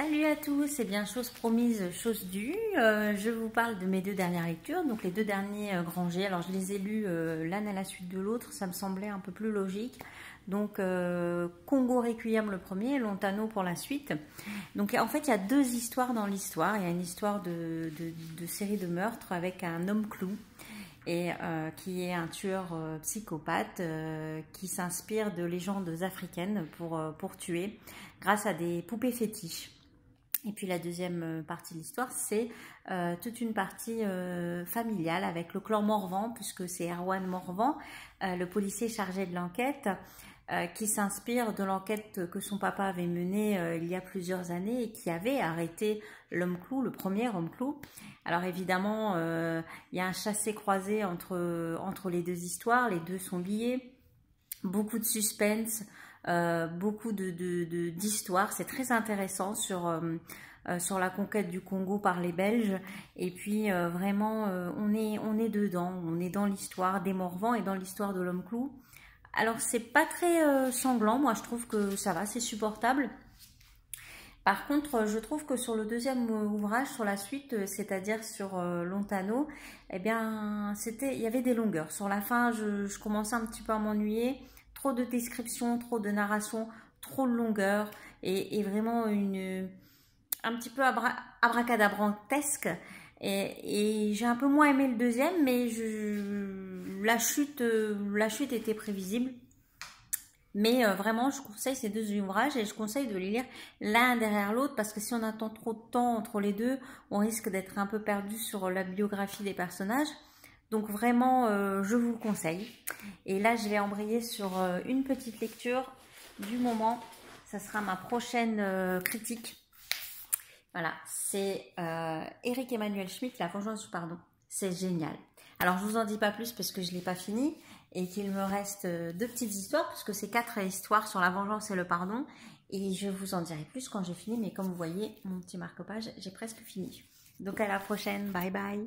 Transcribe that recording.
Salut à tous, et bien chose promise, chose due. Je vous parle de mes deux dernières lectures, donc les deux derniers Granger. Alors je les ai lus l'un à la suite de l'autre, ça me semblait un peu plus logique. Donc Congo Requiem le premier, Lontano pour la suite. Donc en fait il y a deux histoires dans l'histoire. Il y a une histoire de série de meurtres avec un homme clou et qui est un tueur psychopathe qui s'inspire de légendes africaines pour tuer grâce à des poupées fétiches. Et puis la deuxième partie de l'histoire, c'est toute une partie familiale avec le clan Morvan, puisque c'est Erwan Morvan, le policier chargé de l'enquête, qui s'inspire de l'enquête que son papa avait menée il y a plusieurs années et qui avait arrêté l'homme clou, le premier homme clou. Alors évidemment, il y a un chassé-croisé entre les deux histoires, les deux sont liés, beaucoup de suspense, beaucoup d'histoires, c'est très intéressant sur la conquête du Congo par les Belges, et puis vraiment on est dedans, on est dans l'histoire des Morvans et dans l'histoire de l'homme clou. Alors c'est pas très sanglant, moi je trouve que ça va, c'est supportable. Par contre, je trouve que sur le deuxième ouvrage, sur la suite, c'est-à-dire sur Lontano, eh bien, il y avait des longueurs. Sur la fin, je commençais un petit peu à m'ennuyer. Trop de descriptions, trop de narration, trop de longueur et vraiment un petit peu abracadabrantesque. Et j'ai un peu moins aimé le deuxième, mais la chute était prévisible. Mais vraiment, je conseille ces deux ouvrages et je conseille de les lire l'un derrière l'autre parce que si on attend trop de temps entre les deux, on risque d'être un peu perdu sur la biographie des personnages. Donc vraiment, je vous le conseille. Et là, je vais embrayer sur une petite lecture du moment. Ça sera ma prochaine critique. Voilà, c'est Eric Emmanuel Schmitt, La vengeance du pardon. C'est génial. Alors, je vous en dis pas plus parce que je ne l'ai pas fini et qu'il me reste deux petites histoires, puisque c'est 4 histoires sur la vengeance et le pardon. Et je vous en dirai plus quand j'ai fini, mais comme vous voyez, mon petit marque-page, j'ai presque fini. Donc à la prochaine, bye bye.